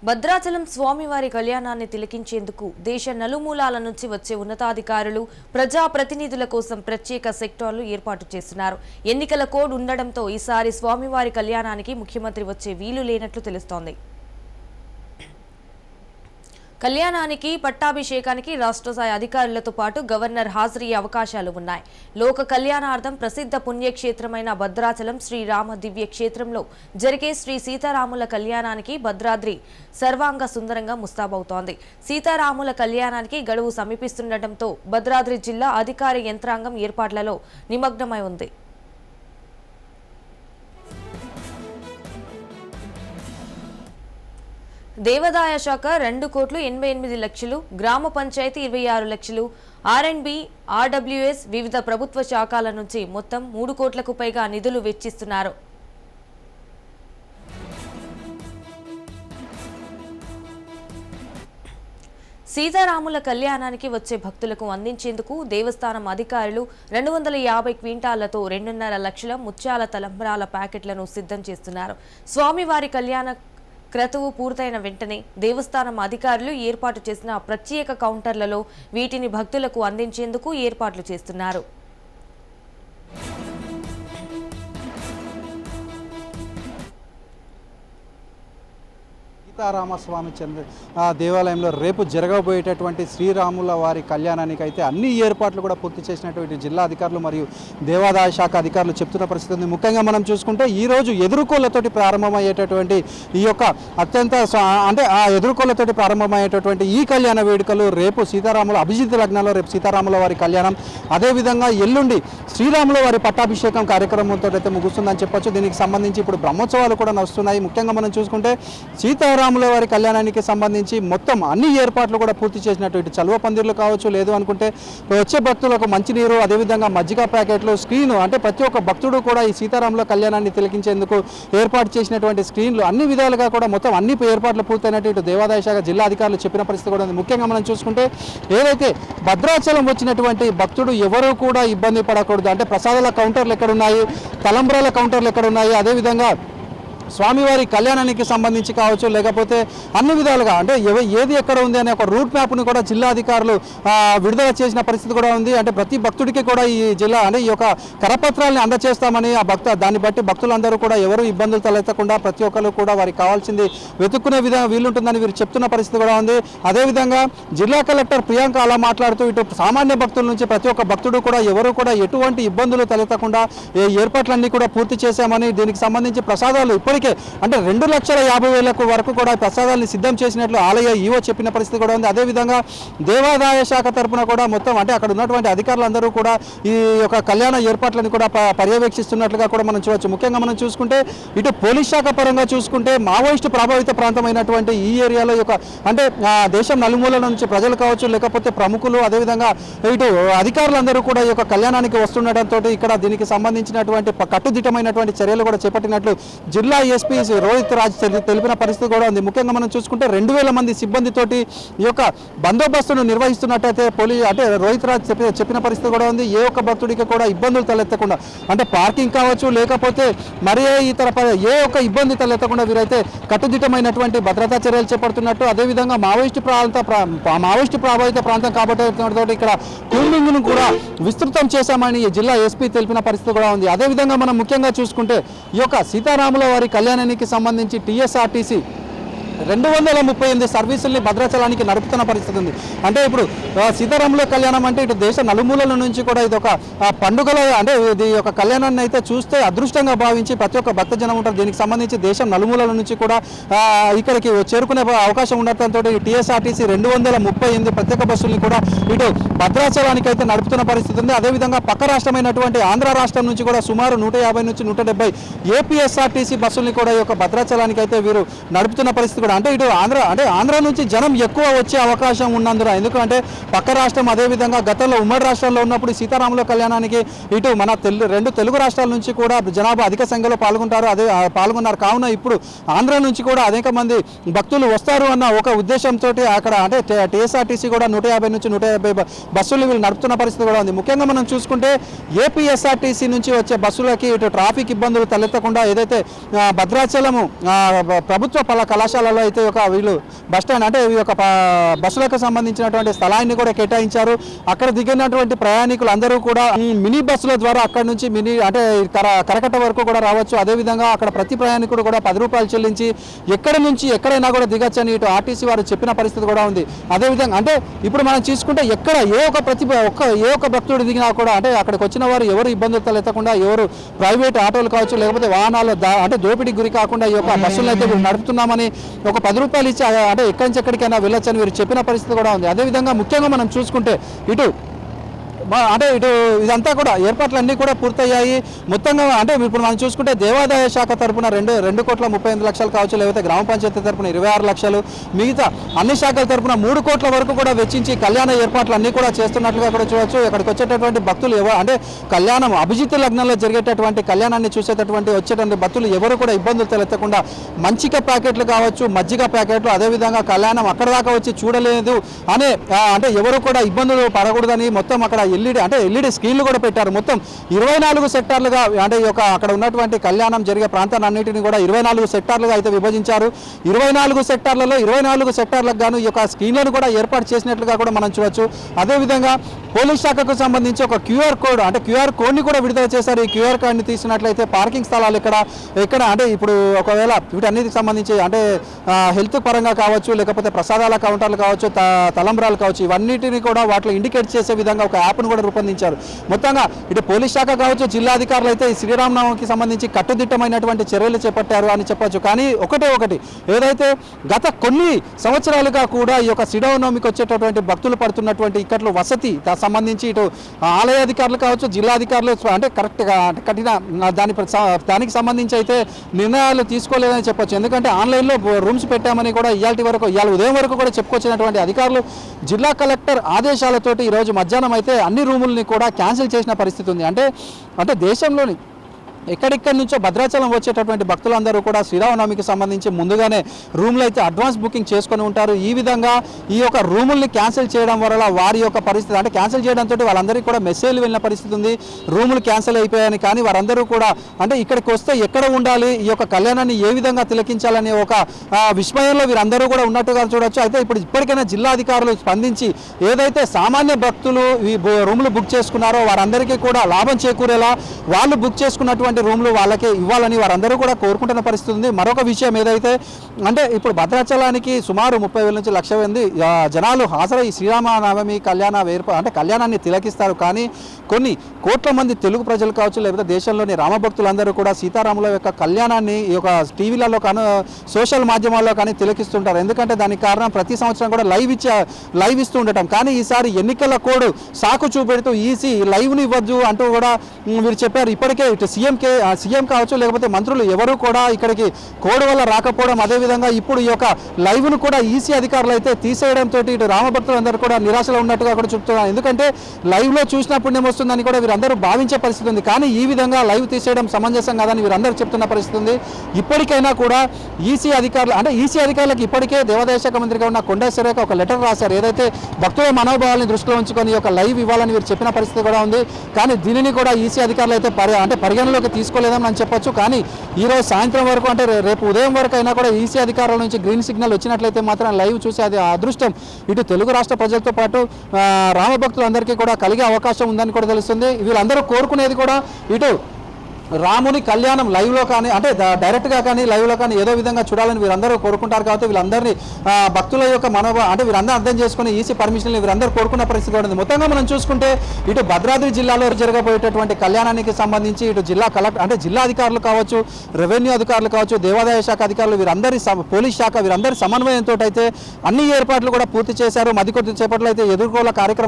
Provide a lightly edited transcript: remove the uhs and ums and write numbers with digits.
భద్రాచలం స్వామివారి కళ్యాణాన్ని తిలకించేందుకు దేశ నలుమూలాల నుంచి వచ్చే ఉన్నతాధికారులు ప్రజాప్రతినిధుల కోసం ప్రత్యేక సెక్టార్లు ఏర్పాటు చేస్తున్నారు. ఎన్నికల కోడ్ ఉండడంతో ఈసారి స్వామివారి కళ్యాణానికి ముఖ్యమంత్రి వచ్చే వీలు లేనట్లు తెలుస్తోంది. కళ్యాణానికి పట్టాభిషేకానికి రాష్ట్ర స్థాయి అధికారులతో పాటు గవర్నర్ హాజరయ్యే అవకాశాలు ఉన్నాయి. లోక కళ్యాణార్థం ప్రసిద్ధ పుణ్యక్షేత్రమైన భద్రాచలం శ్రీరామ దివ్య క్షేత్రంలో జరిగే శ్రీ సీతారాముల కళ్యాణానికి భద్రాద్రి సర్వాంగ సుందరంగా ముస్తాబవుతోంది. సీతారాముల కళ్యాణానికి గడువు సమీపిస్తుండటంతో భద్రాద్రి జిల్లా అధికార యంత్రాంగం ఏర్పాట్లలో నిమగ్నమై ఉంది. దేవాదాయ శాఖ 2,88,00,000, గ్రామ పంచాయతీ 26 లక్షలు, R&B, RWS వివిధ ప్రభుత్వ శాఖల నుంచి మొత్తం 3 కోట్లకు పైగా నిధులు వెచ్చిస్తున్నారు. సీతారాముల కళ్యాణానికి వచ్చే భక్తులకు అందించేందుకు దేవస్థానం అధికారులు 250 క్వింటాళ్లతో 2.5 లక్షల ముత్యాల తలంబ్రాల ప్యాకెట్లను సిద్ధం చేస్తున్నారు. స్వామివారి కళ్యాణ క్రతువు పూర్తయిన వెంటనే దేవస్థానం అధికారులు ఏర్పాటు చేసిన ప్రత్యేక కౌంటర్లలో వీటిని భక్తులకు అందించేందుకు ఏర్పాట్లు చేస్తున్నారు. సీతారామస్వామి దేవాలయంలో రేపు జరగబోయేటటువంటి శ్రీరాముల వారి కళ్యాణానికి అయితే అన్ని ఏర్పాట్లు కూడా పూర్తి చేసినటువంటి జిల్లా అధికారులు మరియు దేవాదాయ శాఖ అధికారులు చెప్తున్న పరిస్థితి ఉంది. ముఖ్యంగా మనం చూసుకుంటే ఈరోజు ఎదుర్కోళ్లతోటి ప్రారంభమయ్యేటటువంటి ఈ యొక్క ఆ ఎదుర్కోళ్లతోటి ప్రారంభమయ్యేటటువంటి ఈ కళ్యాణ వేడుకలు రేపు సీతారాముల అభిజిత్ లగ్నంలో రేపు సీతారాముల వారి కళ్యాణం, అదేవిధంగా ఎల్లుండి శ్రీరాముల వారి పట్టాభిషేకం కార్యక్రమంతో అయితే ముగుస్తుందని చెప్పొచ్చు. దీనికి సంబంధించి ఇప్పుడు బ్రహ్మోత్సవాలు కూడా నడుస్తున్నాయి. ముఖ్యంగా మనం చూసుకుంటే సీతారాముల వారి కళ్యాణానికి సంబంధించి మొత్తం అన్ని ఏర్పాట్లు కూడా పూర్తి చేసినటువంటి చలువ పందిర్లు కావచ్చు, లేదు అనుకుంటే వచ్చే భక్తులకు మంచినీరు, అదేవిధంగా మజ్జిగ ప్యాకెట్లు, స్క్రీన్ అంటే ప్రతి ఒక్క భక్తుడు కూడా ఈ సీతారాముల కళ్యాణాన్ని తిలకించేందుకు ఏర్పాటు చేసినటువంటి స్క్రీన్లు అన్ని విధాలుగా కూడా మొత్తం అన్ని ఏర్పాట్లు పూర్తయినటువంటి దేవాదాయ శాఖ జిల్లా అధికారులు చెప్పిన పరిస్థితి కూడా ఉంది. ముఖ్యంగా మనం చూసుకుంటే ఏదైతే భద్రాచలం వచ్చినటువంటి భక్తుడు ఎవరూ కూడా ఇబ్బంది పడకూడదు, అంటే ప్రసాదాల కౌంటర్లు ఎక్కడున్నాయి, తలంబ్రాల కౌంటర్లు ఎక్కడున్నాయి, అదేవిధంగా స్వామివారి కళ్యాణానికి సంబంధించి కావచ్చు, లేకపోతే అన్ని విధాలుగా అంటే ఏది ఎక్కడ ఉంది అనే ఒక రూట్ మ్యాప్ని కూడా జిల్లా అధికారులు విడుదల చేసిన పరిస్థితి కూడా ఉంది. అంటే ప్రతి భక్తుడికి కూడా ఈ జిల్లా అంటే ఈ యొక్క కరపత్రాలని అందజేస్తామని దాన్ని బట్టి భక్తులందరూ కూడా ఎవరు ఇబ్బందులు తలెత్తకుండా ప్రతి ఒక్కరు కూడా వారికి కావాల్సింది వెతుక్కునే విధంగా వీలుంటుందని వీరు చెప్తున్న పరిస్థితి కూడా ఉంది. అదేవిధంగా జిల్లా కలెక్టర్ ప్రియాంక అలా మాట్లాడుతూ ఇటు సామాన్య భక్తుల నుంచి ప్రతి ఒక్క భక్తుడు కూడా ఎవరు కూడా ఎటువంటి ఇబ్బందులు తలెత్తకుండా ఏర్పాట్లన్నీ కూడా పూర్తి చేశామని, దీనికి సంబంధించి ప్రసాదాలు ఇప్పటికే అంటే 2,50,000 వరకు కూడా ప్రసాదాలను సిద్ధం చేసినట్లు ఆలయ ఈవో చెప్పిన పరిస్థితి కూడా ఉంది. అదేవిధంగా దేవాదాయ శాఖ తరఫున కూడా మొత్తం అంటే అక్కడ ఉన్నటువంటి అధికారులందరూ కూడా ఈ యొక్క కళ్యాణ ఏర్పాట్లను కూడా పర్యవేక్షిస్తున్నట్లుగా కూడా మనం చూడవచ్చు. ముఖ్యంగా మనం చూసుకుంటే ఇటు పోలీస్ శాఖ పరంగా చూసుకుంటే మావోయిస్టు ప్రభావిత ప్రాంతమైనటువంటి ఈ ఏరియాలో యొక్క అంటే దేశం నలుమూలల నుంచి ప్రజలు కావచ్చు, లేకపోతే ప్రముఖులు, అదేవిధంగా ఇటు అధికారులందరూ కూడా ఈ యొక్క కళ్యాణానికి వస్తుండటంతో ఇక్కడ దీనికి సంబంధించినటువంటి కట్టుదిట్టమైనటువంటి చర్యలు కూడా చేపట్టినట్లు జిల్లా ఎస్పీ రోహిత్ రాజ్ తెలిపిన పరిస్థితి కూడా ఉంది. ముఖ్యంగా మనం చూసుకుంటే 2,000 మంది సిబ్బందితోటి ఈ యొక్క బందోబస్తును నిర్వహిస్తున్నట్టయితే అంటే రోహిత్ రాజ్ చెప్పిన పరిస్థితి కూడా ఉంది. ఏ ఒక్క భక్తుడికి కూడా ఇబ్బందులు తలెత్తకుండా అంటే పార్కింగ్ కావచ్చు, లేకపోతే మరి ఇతర ఏ ఒక్క ఇబ్బంది తలెత్తకుండా వీరైతే కట్టుదిట్టమైనటువంటి భద్రతా చర్యలు చేపడుతున్నట్టు, అదేవిధంగా మావోయిస్టు ప్రభావిత ప్రాంతం కాబట్టి ఇక్కడ కూంబింగ్ను కూడా విస్తృతం చేశామని జిల్లా ఎస్పీ తెలిపిన పరిస్థితి కూడా ఉంది. అదేవిధంగా మనం ముఖ్యంగా చూసుకుంటే ఈ యొక్క సీతారాముల వారి కళ్యాణానికి సంబంధించి టీఎస్ఆర్టీసీ 238 సర్వీసుల్ని భద్రాచలానికి నడుపుతున్న పరిస్థితి ఉంది. అంటే ఇప్పుడు సీతారాముల కళ్యాణం అంటే ఇటు దేశ నలుమూలల నుంచి కూడా ఇది ఒక పండుగల అంటే ఇది ఒక కళ్యాణాన్ని అయితే చూస్తే అదృష్టంగా భావించి ప్రతి ఒక్క భక్తజనం ఉంటారు. దీనికి సంబంధించి దేశం నలుమూలల నుంచి కూడా ఇక్కడికి చేరుకునే అవకాశం ఉండటంతో టీఎస్ఆర్టీసీ 238 ప్రత్యేక బస్సుల్ని కూడా ఇటు భద్రాచలానికి అయితే నడుపుతున్న పరిస్థితి ఉంది. అదేవిధంగా పక్క రాష్ట్రమైనటువంటి ఆంధ్ర రాష్ట్రం నుంచి కూడా సుమారు 150 నుంచి 170 ఏపీఎస్ఆర్టీసీ బస్సుల్ని కూడా ఈ యొక్క భద్రాచలానికి అయితే వీరు నడుపుతున్న పరిస్థితి అంటే ఇటు ఆంధ్ర నుంచి జనం ఎక్కువ వచ్చే అవకాశం ఉన్నందున, ఎందుకంటే పక్క రాష్ట్రం అదేవిధంగా గతంలో ఉమ్మడి రాష్ట్రాల్లో ఉన్నప్పుడు సీతారాముల కళ్యాణానికి ఇటు మన రెండు తెలుగు రాష్ట్రాల నుంచి కూడా జనాభా అధిక సంఖ్యలో పాల్గొన్నారు. కావున ఇప్పుడు ఆంధ్ర నుంచి కూడా అనేక మంది భక్తులు వస్తారు అన్న ఒక ఉద్దేశంతో అక్కడ అంటే టీఎస్ఆర్టీసీ కూడా 150 నుంచి 170 బస్సులు వీళ్ళు నడుపుతున్న పరిస్థితి కూడా ఉంది. ముఖ్యంగా మనం చూసుకుంటే ఏపీఎస్ఆర్టీసీ నుంచి వచ్చే బస్సులకి ఇటు ట్రాఫిక్ ఇబ్బందులు తలెత్తకుండా ఏదైతే భద్రాచలము ప్రభుత్వ కళాశాలలో ఏరియాలో అయితే ఒక వీళ్ళు బస్ స్టాండ్ అంటే ఈ యొక్క బస్సులకు సంబంధించినటువంటి స్థలాన్ని కూడా కేటాయించారు. అక్కడ దిగినటువంటి ప్రయాణికులు అందరూ కూడా మినీ బస్సుల ద్వారా అక్కడ నుంచి అంటే కరకట్ట వరకు కూడా రావచ్చు. అదేవిధంగా అక్కడ ప్రతి ప్రయాణికుడు కూడా 10 రూపాయలు చెల్లించి ఎక్కడి నుంచి ఎక్కడైనా కూడా దిగొచ్చని ఇటు ఆర్టీసీ వారు చెప్పిన పరిస్థితి కూడా ఉంది. అదేవిధంగా అంటే ఇప్పుడు మనం చూసుకుంటే ఎక్కడ ఏ ఒక్క భక్తుడు దిగినా కూడా అంటే అక్కడికి వచ్చిన వారు ఎవరు ఇబ్బందులు తలెత్తకుండా ఎవరు ప్రైవేట్ ఆటోలు కావచ్చు లేకపోతే వాహనాలు అంటే దోపిడీకి గురి కాకుండా ఈ యొక్క బస్సులను అయితే నడుపుతున్నామని ఒక 10 రూపాయలు ఇచ్చి అంటే ఎక్కడి నుంచి ఎక్కడికైనా వెళ్ళొచ్చని వీరు చెప్పిన పరిస్థితి కూడా ఉంది. అదేవిధంగా ముఖ్యంగా మనం చూసుకుంటే అంటే ఇటు ఇదంతా కూడా ఏర్పాట్లన్నీ కూడా పూర్తయ్యాయి. మొత్తంగా అంటే ఇప్పుడు మనం చూసుకుంటే దేవాదాయ శాఖ తరపున 2,38,00,000 కావచ్చు, లేకపోతే గ్రామ పంచాయతీ తరపున 26 లక్షలు, మిగతా అన్ని శాఖల తరపున 3 కోట్ల వరకు కూడా వెచ్చించి కళ్యాణ ఏర్పాట్లు అన్నీ కూడా చేస్తున్నట్లుగా కూడా చూడవచ్చు. ఇక్కడికి వచ్చేటటువంటి భక్తులు అంటే కళ్యాణం అభిజిత్ లగ్నంలో జరిగేటటువంటి కళ్యాణాన్ని చూసేటటువంటి వచ్చేటువంటి భక్తులు ఎవరు కూడా ఇబ్బందులు తలెత్తకుండా మంచిక ప్యాకెట్లు కావచ్చు, మజ్జిగ ప్యాకెట్లు, అదేవిధంగా కళ్యాణం అక్కడ దాకా వచ్చి చూడలేదు అనే అంటే ఎవరు కూడా ఇబ్బందులు పడకూడదని మొత్తం అక్కడ ఎల్ఈడి స్క్రీన్లు కూడా పెట్టారు. మొత్తం 24 సెక్టార్లుగా అంటే ఈ యొక్క అక్కడ ఉన్నటువంటి కళ్యాణం జరిగే ప్రాంతాలన్నింటినీ కూడా 24 సెక్టార్లుగా అయితే విభజించారు. 24 సెక్టార్లలో 24 సెక్టార్లకు గాను ఈ యొక్క స్క్రీన్లను కూడా ఏర్పాటు చేసినట్లుగా కూడా మనం చూడవచ్చు. అదేవిధంగా పోలీస్ శాఖకు సంబంధించి ఒక క్యూఆర్ కోడ్ని కూడా విడుదల చేశారు. ఈ క్యూఆర్ కోడ్ని తీసినట్లయితే పార్కింగ్ స్థలాలు ఎక్కడ అంటే ఇప్పుడు ఒకవేళ వీటన్నిటికి సంబంధించి అంటే హెల్త్ పరంగా కావచ్చు, లేకపోతే ప్రసాదాల కౌంటర్లు కావచ్చు, తలంబ్రాలు కావచ్చు, ఇవన్నిటిని కూడా వాటిలో ఇండికేట్ చేసే విధంగా ఒక యాప్ను కూడా రూపొందించారు. మొత్తంగా ఇటు పోలీస్ శాఖ కావచ్చు, జిల్లా అధికారులు అయితే ఈ శ్రీరామనవమికి సంబంధించి కట్టుదిట్టమైనటువంటి చర్యలు చేపట్టారు అని చెప్పొచ్చు. కానీ ఒకటి ఏదైతే గత కొన్ని సంవత్సరాలుగా కూడా ఈ యొక్క శ్రీరామనవమికి వచ్చేటటువంటి భక్తులు పడుతున్నటువంటి ఇక్కట్లు వసతి సంబంధించి ఇటు ఆలయ అధికారులు కావచ్చు, జిల్లా అధికారులు అంటే కరెక్ట్గా కఠిన దానికి సంబంధించి అయితే నిర్ణయాలు తీసుకోలేదని చెప్పొచ్చు. ఎందుకంటే ఆన్లైన్లో రూమ్స్ పెట్టామని కూడా ఇవాళ ఉదయం వరకు కూడా చెప్పుకొచ్చినటువంటి అధికారులు జిల్లా కలెక్టర్ ఆదేశాలతోటి ఈరోజు మధ్యాహ్నం అయితే అన్ని రూముల్ని కూడా క్యాన్సిల్ చేసిన పరిస్థితి ఉంది. అంటే దేశంలోని ఎక్కడెక్కడి నుంచో భద్రాచలం వచ్చేటటువంటి భక్తులందరూ కూడా శ్రీరామనవమికి సంబంధించి ముందుగానే రూమ్లు అయితే అడ్వాన్స్ బుకింగ్ చేసుకొని ఉంటారు. ఈ విధంగా ఈ యొక్క రూముల్ని క్యాన్సిల్ చేయడం వల్ల వారి యొక్క పరిస్థితి అంటే క్యాన్సిల్ చేయడంతో వాళ్ళందరికీ కూడా మెసేజ్లు వెళ్ళిన పరిస్థితి ఉంది. రూములు క్యాన్సిల్ అయిపోయాయని. కానీ వారందరూ కూడా అంటే ఇక్కడికి వస్తే ఎక్కడ ఉండాలి, ఈ యొక్క కళ్యాణాన్ని ఏ విధంగా తిలకించాలనే ఒక విస్మయంలో వీరందరూ కూడా ఉన్నట్టుగా చూడొచ్చు. అయితే ఇప్పటికైనా జిల్లా అధికారులు స్పందించి ఏదైతే సామాన్య భక్తులు ఈ రూములు బుక్ చేసుకున్నారో వారందరికీ కూడా లాభం చేకూరేలా వాళ్ళు బుక్ చేసుకున్నటువంటి రూమ్లు వాళ్ళకే ఇవ్వాలని వారందరూ కూడా కోరుకుంటున్న పరిస్థితి ఉంది. మరొక విషయం ఏదైతే అంటే ఇప్పుడు భద్రాచలానికి సుమారు 30,000 నుంచి 1,00,000 మంది జనాలు హాజరై శ్రీరామనవమి కళ్యాణాన్ని తిలకిస్తారు. కానీ కొన్ని కోట్ల మంది తెలుగు ప్రజలు కావచ్చు, లేకపోతే దేశంలోని రామభక్తులందరూ కూడా సీతారాముల యొక్క కళ్యాణాన్ని ఈ యొక్క టీవీలలో కానీ సోషల్ మాధ్యమాల్లో కానీ తిలకిస్తుంటారు. ఎందుకంటే దానికి కారణం ప్రతి సంవత్సరం కూడా లైవ్ ఇస్తూ ఉండటం. కానీ ఈసారి ఎన్నికల కోడ్ సాకు చూపెడుతూ ఈసీ లైవ్ని ఇవ్వద్దు అంటూ కూడా వీరు చెప్పారు. ఇప్పటికే ఇటు సీఎం కావచ్చు, లేకపోతే మంత్రులు ఎవరు కూడా ఇక్కడికి కోడ్ వల్ల రాకపోవడం, అదేవిధంగా ఇప్పుడు ఈ యొక్క లైవ్ను కూడా ఈసీ అధికారులు అయితే తీసేయడంతో ఇటు రామభక్తులందరూ కూడా నిరాశలో ఉన్నట్టుగా కూడా చెప్తున్నారు. ఎందుకంటే లైవ్లో చూసిన పుణ్యం వస్తుందని కూడా వీరందరూ భావించే పరిస్థితి ఉంది. కానీ ఈ విధంగా లైవ్ తీసేయడం సమంజసం కాదని వీరందరూ చెప్తున్న పరిస్థితి ఉంది. ఇప్పటికైనా కూడా ఈసీ అధికారులకు ఇప్పటికే దేవాదాయ శాఖ మంత్రిగా ఉన్న కొండా సురేఖ ఒక లెటర్ రాశారు. ఏదైతే భక్తుల మనోభావాలను దృష్టిలో ఉంచుకొని ఒక లైవ్ ఇవ్వాలని వీరు చెప్పిన పరిస్థితి కూడా ఉంది. కానీ దీనిని కూడా ఈసీ అధికారులు అయితే పరిగణలోకి తీసుకోలేదని అని చెప్పొచ్చు. కానీ ఈరోజు సాయంత్రం వరకు అంటే రేపు ఉదయం వరకు అయినా కూడా ఈసీ అధికారుల నుంచి గ్రీన్ సిగ్నల్ వచ్చినట్లయితే మాత్రం లైవ్ చూసి అది అదృష్టం ఇటు తెలుగు రాష్ట్ర ప్రజలతో పాటు రామభక్తులందరికీ కూడా కలిగే అవకాశం ఉందని కూడా తెలుస్తుంది. వీళ్ళందరూ కోరుకునేది కూడా ఇటు రాముని కళ్యాణం లైవ్లో కానీ అంటే డైరెక్ట్గా కానీ లైవ్లో కానీ ఏదో విధంగా చూడాలని వీరందరూ కోరుకుంటారు. కాబట్టి వీళ్ళందరినీ భక్తుల యొక్క అంటే వీరందరూ అర్థం చేసుకుని ఈసీ పర్మిషన్లు వీరందరూ కోరుకున్న పరిస్థితి ఉంది. మొత్తంగా మనం చూసుకుంటే ఇటు భద్రాద్రి జిల్లాలో జరగబోయేటటువంటి కళ్యాణానికి సంబంధించి ఇటు జిల్లా అధికారులు కావచ్చు, రెవెన్యూ అధికారులు కావచ్చు, దేవాదాయ శాఖ అధికారులు వీరందరి పోలీస్ శాఖ వీరందరి సమన్వయంతో అయితే అన్ని ఏర్పాట్లు కూడా పూర్తి చేశారు. మరికొద్ది చేపట్లో అయితే ఎదుర్కోల కార్యక్రమం